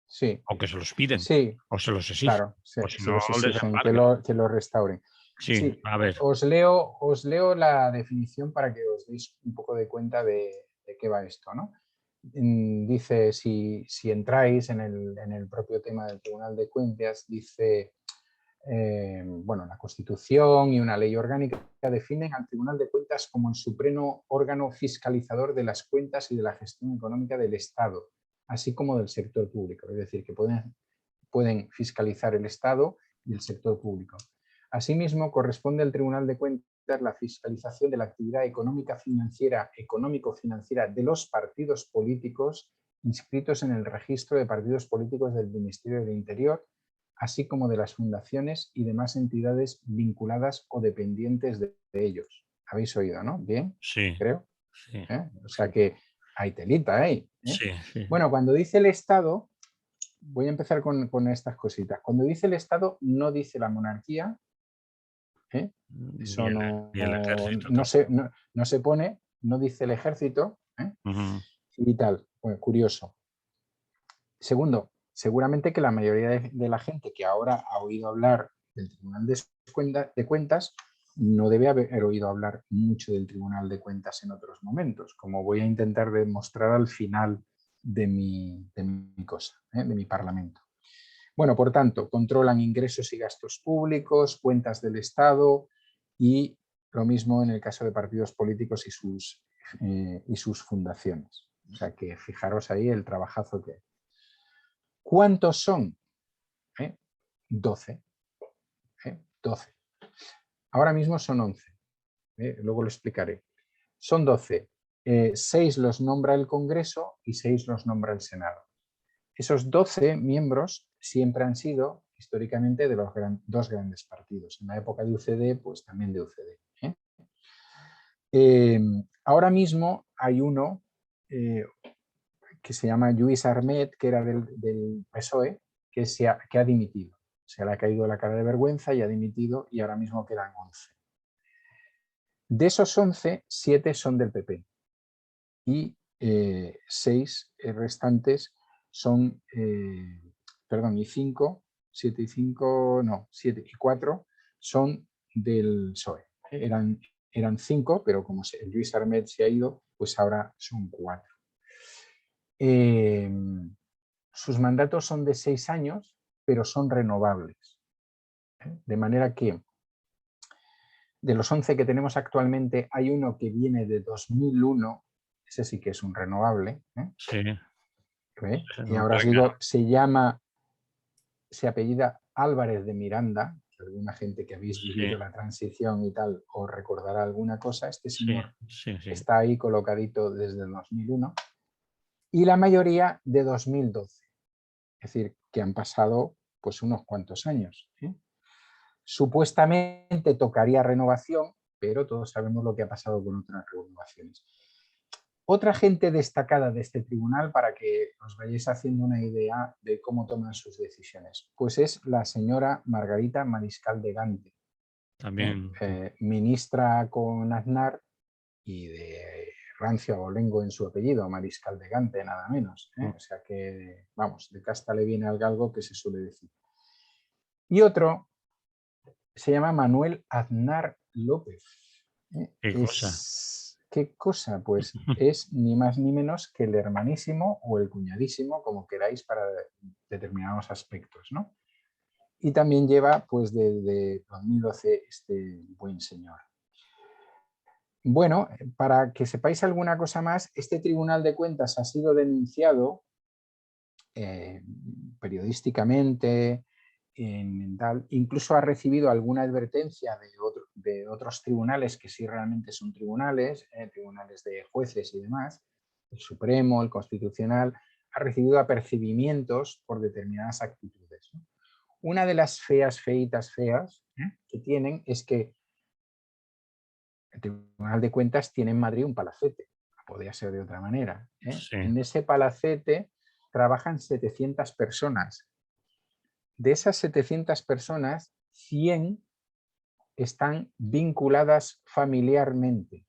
sí, O que se los piden, sí, o se los exigen, claro, o si se no los les exigen embargan. que lo restauren. Sí, Sí, a ver, os leo la definición para que os deis un poco de cuenta de qué va esto, ¿no? Dice, si entráis en el propio tema del Tribunal de Cuentas, dice, bueno, la Constitución y una ley orgánica definen al Tribunal de Cuentas como el supremo órgano fiscalizador de las cuentas y de la gestión económica del Estado, así como del sector público. Es decir, que pueden fiscalizar el Estado y el sector público. Asimismo, corresponde al Tribunal de Cuentas la fiscalización de la actividad económico-financiera de los partidos políticos inscritos en el registro de partidos políticos del Ministerio del Interior, así como de las fundaciones y demás entidades vinculadas o dependientes de ellos. ¿Habéis oído, no? Bien, sí, creo. sí, O sea que hay telita ahí. sí, sí. Bueno, cuando dice el Estado, voy a empezar con estas cositas. Cuando dice el Estado, no dice la monarquía. Eso Y el ejército no se pone, no dice el ejército. tampoco. Y tal. Bueno, curioso. Segundo, seguramente que la mayoría de la gente que ahora ha oído hablar del Tribunal de Cuentas no debe haber oído hablar mucho del Tribunal de Cuentas en otros momentos, como voy a intentar demostrar al final de mi cosa, de mi parlamento. Bueno, por tanto, controlan ingresos y gastos públicos, cuentas del Estado y lo mismo en el caso de partidos políticos y sus fundaciones. O sea que fijaros ahí el trabajazo que hay. ¿Cuántos son? 12. 12. Ahora mismo son 11. Luego lo explicaré. Son 12. 6 los nombra el Congreso y 6 los nombra el Senado. Esos 12 miembros siempre han sido históricamente de los dos grandes partidos. En la época de UCD, pues también de UCD. Ahora mismo hay uno que se llama Lluís Armet, que era del PSOE, que ha dimitido. Se le ha caído la cara de vergüenza y ha dimitido y ahora mismo quedan 11. De esos 11, 7 son del PP y 6 restantes son, perdón, y 5, 7 y 5, no, 7 y 4 son del PSOE. Eran 5, pero como el Lluís Armet se ha ido, pues ahora son 4. Sus mandatos son de 6 años, pero son renovables. De manera que de los 11 que tenemos actualmente, hay uno que viene de 2001, ese sí que es un renovable. Sí, Y ahora os digo, se apellida Álvarez de Miranda, que alguna gente que habéis sí, vivido la transición y tal os recordará alguna cosa. Este sí, señor sí, sí. está ahí colocadito desde el 2001 y la mayoría de 2012. Es decir, que han pasado pues unos cuantos años. Supuestamente tocaría renovación, pero todos sabemos lo que ha pasado con otras renovaciones. Otra gente destacada de este tribunal, para que os vayáis haciendo una idea de cómo toman sus decisiones, pues es la señora Margarita Mariscal de Gante, También. ministra con Aznar y de rancio abolengo en su apellido, Mariscal de Gante, nada menos. O sea que, vamos, de casta le viene al galgo, que se suele decir. Y otro se llama Manuel Aznar López. ¿Qué cosa? ¿Qué cosa? Pues es ni más ni menos que el hermanísimo o el cuñadísimo, como queráis, para determinados aspectos, ¿no? Y también lleva, pues, de 2012 este buen señor. Bueno, para que sepáis alguna cosa más, este Tribunal de Cuentas ha sido denunciado periodísticamente, incluso ha recibido alguna advertencia de otros tribunales que sí realmente son tribunales, tribunales de jueces y demás, el Supremo, el Constitucional, ha recibido apercibimientos por determinadas actitudes. Una de las feitas feas que tienen es que El Tribunal de Cuentas tiene en Madrid un palacete, podría ser de otra manera. Sí. En ese palacete trabajan 700 personas. De esas 700 personas, 100 están vinculadas familiarmente.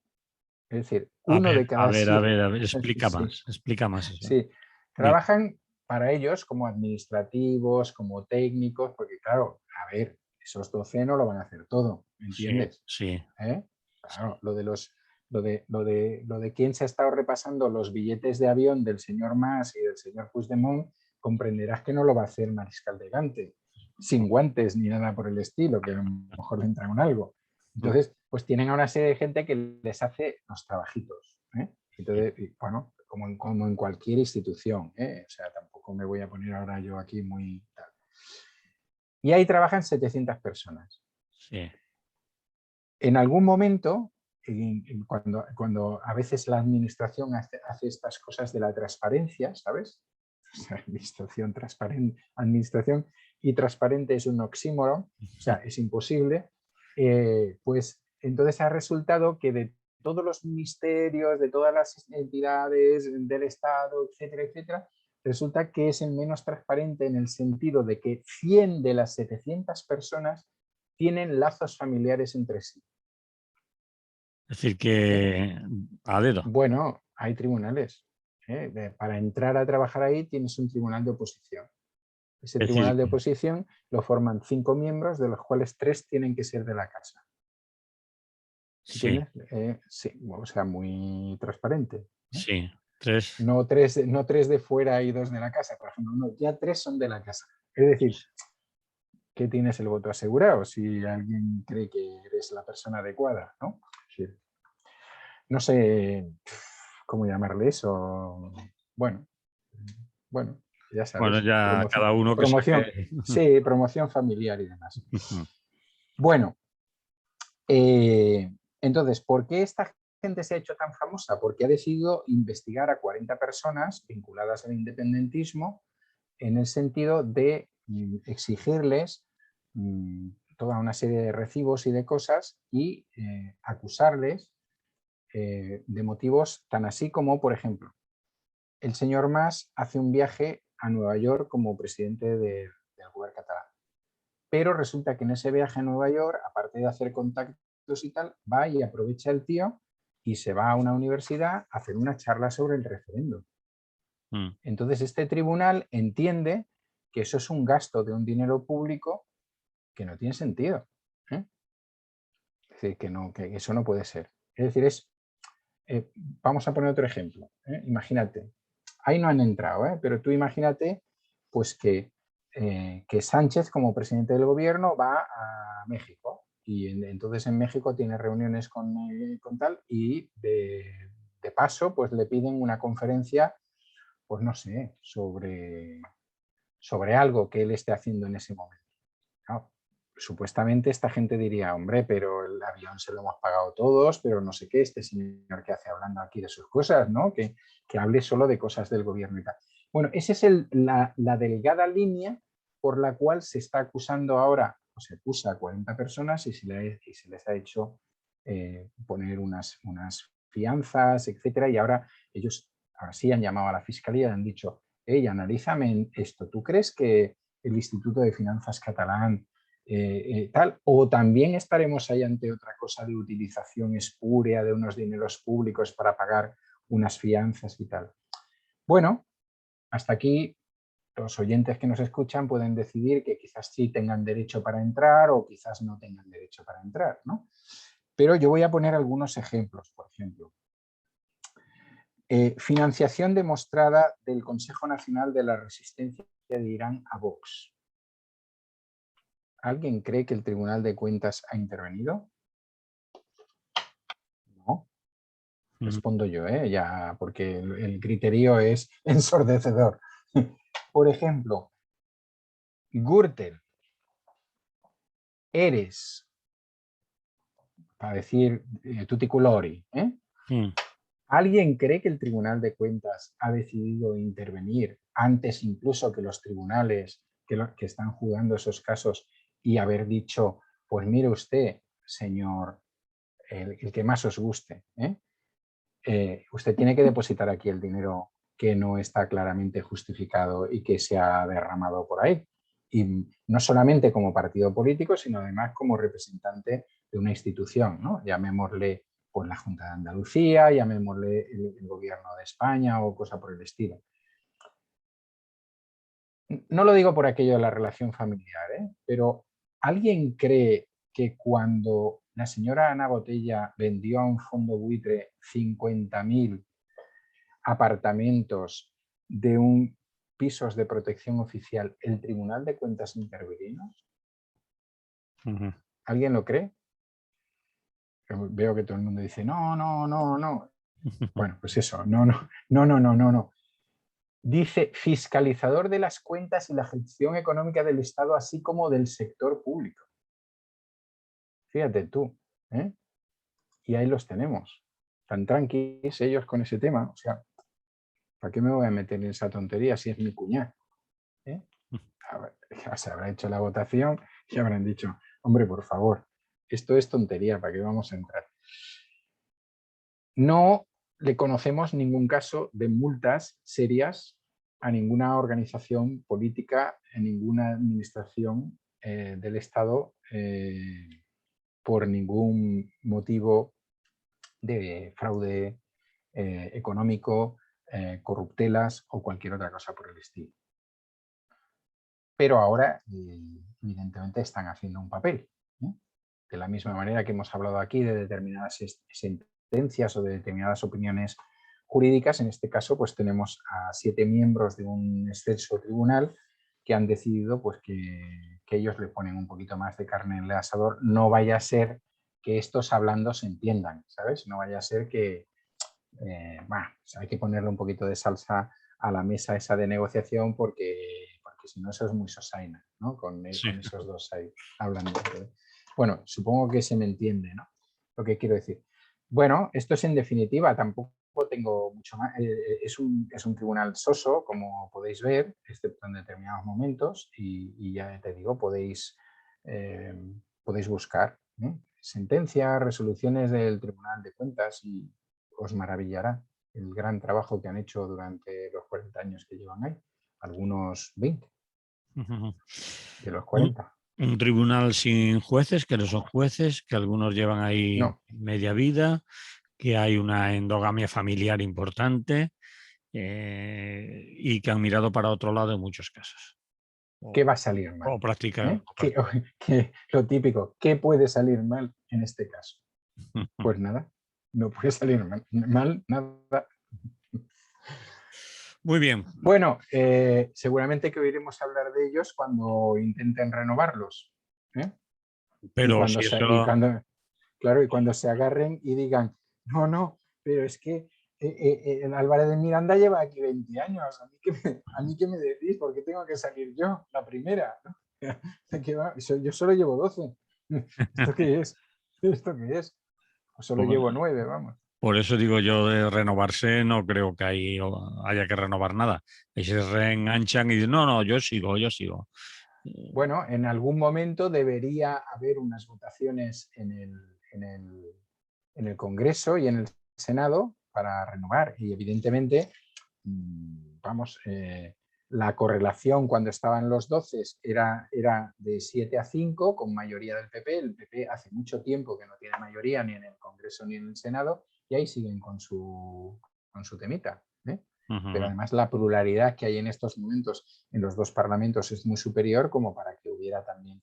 Es decir, uno de A cada ver, 7. Sí, explica más eso. sí. Trabajan para ellos como administrativos, como técnicos, porque claro, a ver, esos 12 no lo van a hacer todo, ¿me Sí, entiendes? sí. Claro, lo de quién se ha estado repasando los billetes de avión del señor Mas y del señor Puigdemont, comprenderás que no lo va a hacer Mariscal de Gante, sin guantes ni nada por el estilo, que a lo mejor le entra con algo. Entonces, pues tienen a una serie de gente que les hace los trabajitos. Entonces, bueno, como en cualquier institución, o sea, tampoco me voy a poner ahora yo aquí muy tal. Y ahí trabajan 700 personas. Sí. En algún momento, cuando a veces la administración hace estas cosas de la transparencia, ¿sabes? Administración y transparente es un oxímoron, o sea, es imposible, pues entonces ha resultado que de todos los ministerios, de todas las entidades del Estado, etcétera, etcétera, resulta que es el menos transparente en el sentido de que 100 de las 700 personas tienen lazos familiares entre sí. Es decir, que a dedo. Bueno, hay tribunales. Para entrar a trabajar ahí tienes un tribunal de oposición. Ese Es decir, tribunal de oposición lo forman 5 miembros, de los cuales 3 tienen que ser de la casa. sí, ¿Entiendes? Sí, o sea, muy transparente. sí. 3. No 3, no 3 de fuera y 2 de la casa, por ejemplo. No, ya 3 son de la casa. Es decir, que tienes el voto asegurado si alguien cree que eres la persona adecuada, ¿no? Sí. No sé cómo llamarle eso. Bueno, ya Bueno, sabes. ya cada uno que Promoción, saque. sí, promoción familiar y demás. Bueno, entonces, ¿por qué esta gente se ha hecho tan famosa? Porque ha decidido investigar a 40 personas vinculadas al independentismo en el sentido de exigirles toda una serie de recibos y de cosas y acusarles de motivos tan así como, por ejemplo, el señor Mas hace un viaje a Nueva York como presidente del gobierno catalán. Pero resulta que en ese viaje a Nueva York, aparte de hacer contactos y tal, va y aprovecha el tío y se va a una universidad a hacer una charla sobre el referéndum. Entonces este tribunal entiende que eso es un gasto de un dinero público que no tiene sentido. Es decir, que eso no puede ser. Es decir, vamos a poner otro ejemplo. Imagínate, ahí no han entrado, pero tú imagínate pues que Sánchez como presidente del gobierno va a México y entonces en México tiene reuniones con tal y de paso pues le piden una conferencia, pues no sé, sobre algo que él esté haciendo en ese momento. Claro, supuestamente esta gente diría, hombre, pero el avión se lo hemos pagado todos, pero no sé qué, este señor que hace hablando aquí de sus cosas, ¿no? Que hable solo de cosas del gobierno y tal. Bueno, esa es la delgada línea por la cual se está acusando ahora, o se acusa a 40 personas y se les ha hecho poner unas fianzas, etcétera, y ahora ellos ahora sí han llamado a la fiscalía y han dicho, hey, analízame esto, ¿tú crees que el Instituto de Finanzas catalán tal? O también estaremos ahí ante otra cosa de utilización espúrea de unos dineros públicos para pagar unas fianzas y tal. Bueno, hasta aquí los oyentes que nos escuchan pueden decidir que quizás sí tengan derecho para entrar o quizás no tengan derecho para entrar, ¿no? Pero yo voy a poner algunos ejemplos, por ejemplo. Financiación demostrada del Consejo Nacional de la Resistencia de Irán a Vox. ¿Alguien cree que el Tribunal de Cuentas ha intervenido? No. Respondo yo, ya, porque el criterio es ensordecedor. Por ejemplo, Gürtel, Eres, para decir tutti colori. ¿Alguien cree que el Tribunal de Cuentas ha decidido intervenir antes incluso que los tribunales que están juzgando esos casos y haber dicho, pues mire usted, señor el que más os guste, usted tiene que depositar aquí el dinero que no está claramente justificado y que se ha derramado por ahí. Y no solamente como partido político, sino además como representante de una institución, ¿no? Llamémosle pues, la Junta de Andalucía, llamémosle el Gobierno de España o cosa por el estilo. No lo digo por aquello de la relación familiar, pero ¿alguien cree que cuando la señora Ana Botella vendió a un fondo buitre 50.000 apartamentos de un pisos de protección oficial, el Tribunal de Cuentas intervino? ¿Alguien lo cree? Veo que todo el mundo dice, no, no, no, no. Bueno, pues eso, no, no, no, no, no, no, no. Dice fiscalizador de las cuentas y la gestión económica del Estado, así como del sector público. Fíjate tú, ¿eh? Y ahí los tenemos. Tan tranquilos ellos con ese tema. O sea, ¿para qué me voy a meter en esa tontería si es mi cuñado? A ver, ya se habrá hecho la votación y habrán dicho, hombre, por favor, esto es tontería, ¿para qué vamos a entrar? No le conocemos ningún caso de multas serias a ninguna organización política, en ninguna administración del Estado por ningún motivo de fraude económico, corruptelas o cualquier otra cosa por el estilo. Pero ahora, evidentemente, están haciendo un papel. De la misma manera que hemos hablado aquí de determinadas sentencias o de determinadas opiniones jurídicas, en este caso pues tenemos a 7 miembros de un excelso tribunal que han decidido pues, que ellos le ponen un poquito más de carne en el asador. No vaya a ser que estos hablando se entiendan, ¿sabes? No vaya a ser que hay que ponerle un poquito de salsa a la mesa esa de negociación porque si no eso es muy sosaina, ¿no? Con esos dos ahí hablando. Bueno, supongo que se me entiende, ¿no? Lo que quiero decir. Bueno, esto es en definitiva, tampoco tengo mucho más. Es un tribunal soso, como podéis ver, excepto en determinados momentos, y ya te digo, podéis buscar sentencias, resoluciones del Tribunal de Cuentas y os maravillará el gran trabajo que han hecho durante los 40 años que llevan ahí, algunos 20 de los 40. Un tribunal sin jueces, que no son jueces, que algunos llevan ahí media vida, que hay una endogamia familiar importante y que han mirado para otro lado en muchos casos. ¿Qué va a salir mal? O practicar. Lo típico, ¿qué puede salir mal en este caso? Pues nada, no puede salir mal nada. Muy bien. Bueno, seguramente que oiremos hablar de ellos cuando intenten renovarlos. Pero cuando se agarren y digan, no, pero es que el Álvarez de Miranda lleva aquí 20 años, a mí qué me decís, ¿por qué tengo que salir yo, la primera? Yo solo llevo 12. ¿Esto qué es? Pues solo llevo 9, vamos. Por eso digo yo, de renovarse no creo que haya que renovar nada. Y se reenganchan y dicen, no, yo sigo. Bueno, en algún momento debería haber unas votaciones en el Congreso y en el Senado para renovar. Y evidentemente, la correlación cuando estaban los 12 era de 7-5 con mayoría del PP. El PP hace mucho tiempo que no tiene mayoría ni en el Congreso ni en el Senado y ahí siguen con su temita. Pero además la pluralidad que hay en estos momentos en los dos parlamentos es muy superior como para que hubiera también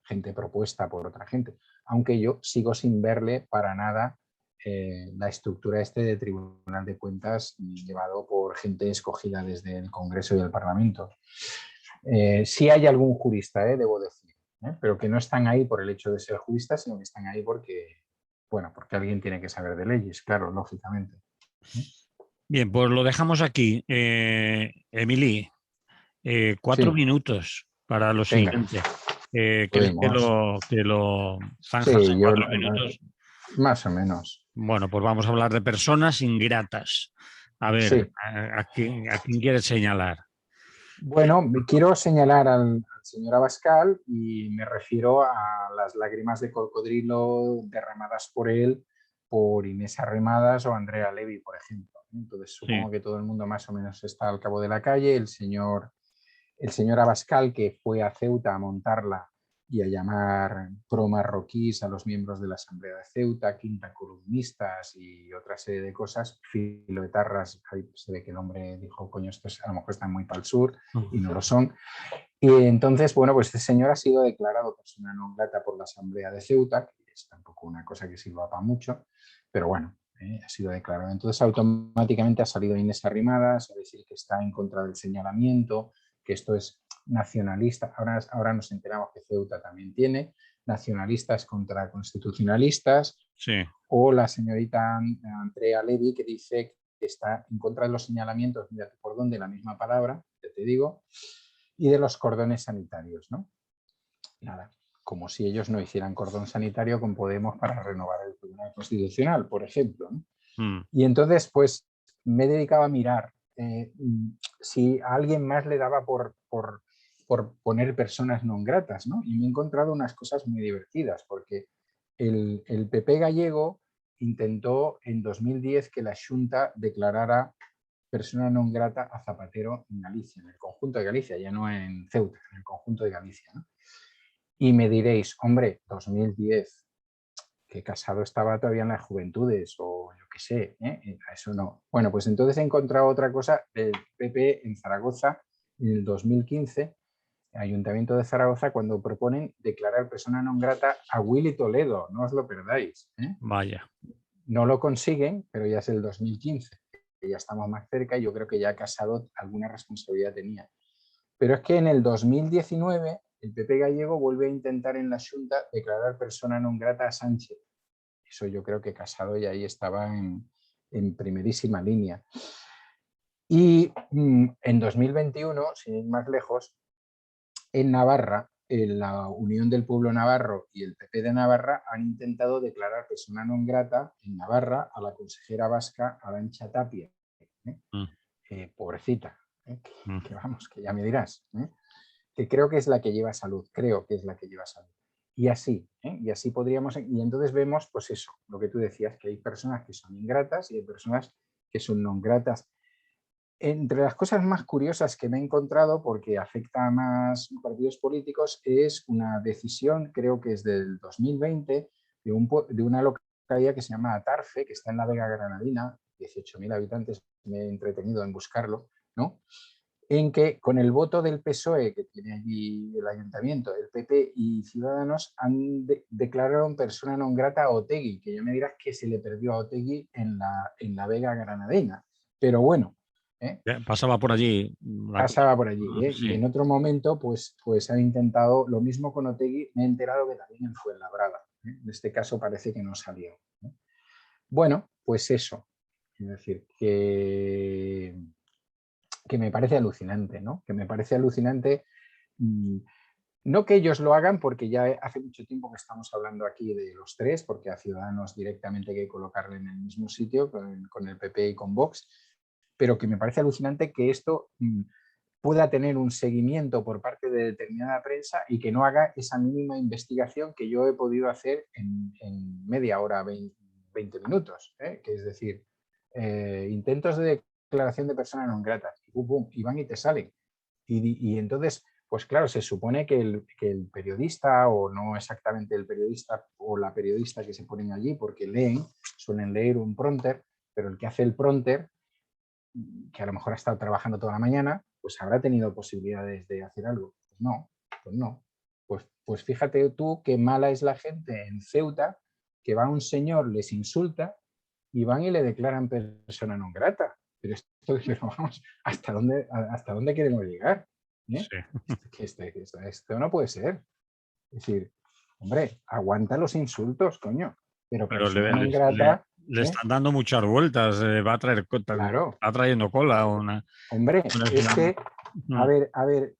gente propuesta por otra gente. Aunque yo sigo sin verle para nada la estructura de Tribunal de Cuentas llevado por gente escogida desde el Congreso y el Parlamento. Sí hay algún jurista, debo decir, pero que no están ahí por el hecho de ser juristas, sino que están ahí porque alguien tiene que saber de leyes, claro, lógicamente. Bien, pues lo dejamos aquí. Emily, 4 minutos para lo siguiente. ¿Crees que lo zanjas en 4 minutos? Más o menos. Bueno, pues vamos a hablar de personas ingratas. A ver, ¿a quién quieres señalar? Bueno, quiero señalar al señor Abascal y me refiero a las lágrimas de cocodrilo derramadas por él, por Inés Arrimadas o Andrea Levy, por ejemplo. Entonces supongo Sí. que todo el mundo más o menos está al cabo de la calle. El señor Abascal, que fue a Ceuta a montarla y a llamar pro-marroquíes a los miembros de la Asamblea de Ceuta, quinta columnistas y otra serie de cosas, filoetarras, ahí se ve que el hombre dijo, coño, estos a lo mejor están muy para el sur y no lo son. Y entonces, bueno, pues este señor ha sido declarado persona non grata por la Asamblea de Ceuta, que es tampoco una cosa que sirva para mucho, pero bueno, ha sido declarado. Entonces automáticamente ha salido Inés Arrimadas a decir que está en contra del señalamiento, que esto es nacionalista. Ahora nos enteramos que Ceuta también tiene nacionalistas contra constitucionalistas, Sí. o la señorita Andrea Levy, que dice que está en contra de los señalamientos, mira por dónde, la misma palabra, ya te digo, y de los cordones sanitarios, ¿no? Nada, como si ellos no hicieran cordón sanitario con Podemos para renovar el Tribunal Constitucional, por ejemplo, ¿no? Y entonces, pues, me he dedicado a mirar si a alguien más le daba por poner personas non gratas, ¿no? Y me he encontrado unas cosas muy divertidas, porque el PP gallego intentó en 2010 que la Xunta declarara persona non grata a Zapatero en Galicia, en el conjunto de Galicia, ya no en Ceuta, en el conjunto de Galicia, ¿no? Y me diréis, hombre, 2010, que Casado estaba todavía en las juventudes o yo qué sé, eso no. Bueno, pues entonces he encontrado otra cosa del PP en Zaragoza en el 2015, Ayuntamiento de Zaragoza, cuando proponen declarar persona non grata a Willy Toledo, no os lo perdáis. Vaya. No lo consiguen, pero ya es el 2015, que ya estamos más cerca y yo creo que ya Casado alguna responsabilidad tenía. Pero es que en el 2019 el PP gallego vuelve a intentar en la Xunta declarar persona non grata a Sánchez. Eso yo creo que Casado ya ahí estaba en primerísima línea. Y en 2021, sin ir más lejos, en Navarra, en la Unión del Pueblo Navarro y el PP de Navarra han intentado declarar persona non grata en Navarra a la consejera vasca Arantxa Tapia. Pobrecita, que vamos, que ya me dirás, que creo que es la que lleva salud, creo que es la que lleva salud. Y así podríamos, y entonces vemos, pues eso, lo que tú decías, que hay personas que son ingratas y hay personas que son non gratas. Entre las cosas más curiosas que me he encontrado, porque afecta a más partidos políticos, es una decisión, creo que es del 2020, de una localidad que se llama Atarfe, que está en la Vega Granadina, 18.000 habitantes, me he entretenido en buscarlo, ¿no? En que con el voto del PSOE que tiene allí el ayuntamiento, el PP y Ciudadanos han declarado persona non grata a Otegi, que ya me dirás que se le perdió a Otegi en la Vega Granadina. Pero bueno, pasaba por allí. Pasaba por allí. Sí. Y en otro momento, pues han intentado lo mismo con Otegi. Me he enterado que también en Fuenlabrada. En este caso parece que no salió. Bueno, pues eso. Es decir, que me parece alucinante, ¿no? Que me parece alucinante. No que ellos lo hagan, porque ya hace mucho tiempo que estamos hablando aquí de los tres, porque a Ciudadanos directamente hay que colocarle en el mismo sitio con el PP y con Vox, pero que me parece alucinante que esto pueda tener un seguimiento por parte de determinada prensa y que no haga esa mínima investigación que yo he podido hacer en media hora, 20 minutos, que es decir, intentos de declaración de persona non grata, y van y te salen. Y entonces, pues claro, se supone que el periodista, o no exactamente el periodista o la periodista que se ponen allí, porque suelen leer un prompter, pero el que hace el prompter, que a lo mejor ha estado trabajando toda la mañana, pues habrá tenido posibilidades de hacer algo. Pues no, pues no. Pues fíjate tú qué mala es la gente en Ceuta, que va un señor, les insulta y van y le declaran persona non grata. Pero vamos, ¿hasta dónde queremos llegar? Esto no puede ser. Es decir, hombre, aguanta los insultos, coño. Pero persona non grata... Le están dando muchas vueltas, va a traer, claro, está trayendo cola. Hombre, es que, a ver,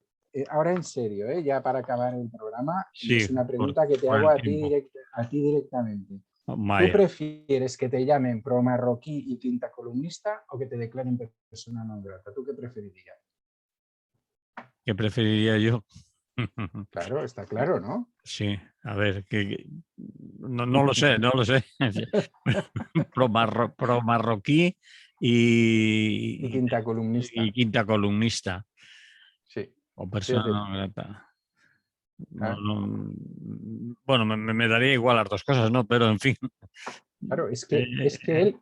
ahora en serio, ya para acabar el programa, sí, es una pregunta que te por hago el a ti directamente. ¿Tú prefieres que te llamen pro marroquí y quinta columnista o que te declaren persona non grata? ¿Tú qué preferirías? ¿Qué preferiría yo? Claro, está claro, ¿no? Sí, a ver, no lo sé, no lo sé. Pro marroquí Y y, quinta y columnista. quinta columnista Sí, o sí, persona no grata. ah, Bueno, me daría igual las dos cosas, ¿no? Pero en fin. claro, Eh,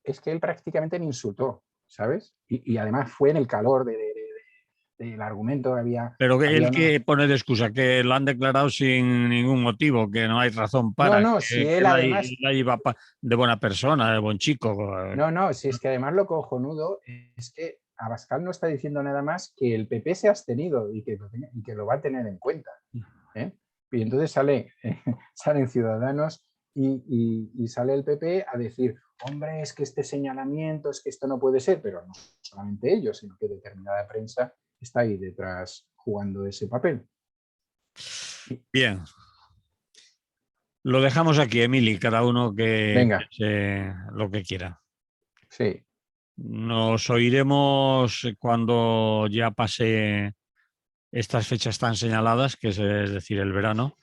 es que él prácticamente me insultó, ¿sabes? Y además fue en el calor del argumento, pero que había él una... que pone de excusa, que lo han declarado sin ningún motivo, que no hay razón No, para, no, si que él además... la iba de buena persona, de buen chico. No, no, si es que además lo cojonudo es que Abascal no está diciendo nada más que el PP se ha abstenido y que lo va a tener en cuenta. ¿Eh? Y entonces salen Ciudadanos y sale el PP a decir, hombre, es que este señalamiento, es que esto no puede ser, pero no solamente ellos, sino que determinada prensa está ahí detrás jugando ese papel. Bien, lo dejamos aquí, Emily, cada uno que Venga, piense lo que quiera. sí, Nos oiremos cuando ya pase estas fechas tan señaladas, que es decir, el verano,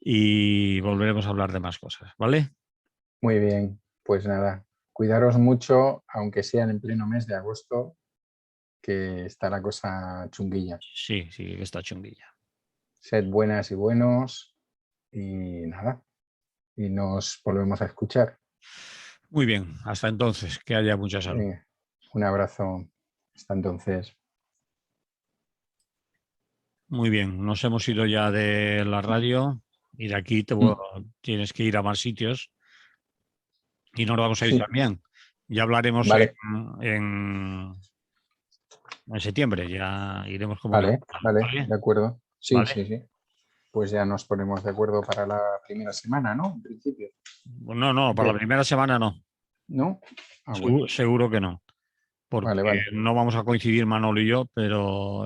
y volveremos a hablar de más cosas, ¿vale? muy bien, pues nada, cuidaros mucho, aunque sea en pleno mes de agosto, que está la cosa chunguilla. Sí, sí, que está chunguilla. Sed buenas y buenos y nada, y nos volvemos a escuchar. Muy bien, hasta entonces, que haya mucha salud. Venga, un abrazo. Hasta entonces. Muy bien, nos hemos ido ya de la radio y de aquí tienes que ir a más sitios y nos vamos a ir Sí, también. Ya hablaremos vale, en septiembre, ya iremos vale, comunicando, vale, ¿vale? de acuerdo. Sí, ¿Vale? sí, sí. Pues ya nos ponemos de acuerdo para la primera semana, ¿no? En principio. No, no, para la ¿Qué? primera semana no, ¿No? Ah, bueno. seguro que no, porque Vale, vale. no vamos a coincidir Manolo y yo, pero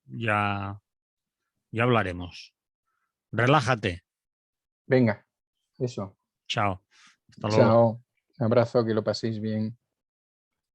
ya, ya hablaremos. Relájate. Venga, eso. Chao. Hasta luego. Chao. Un abrazo, que lo paséis bien.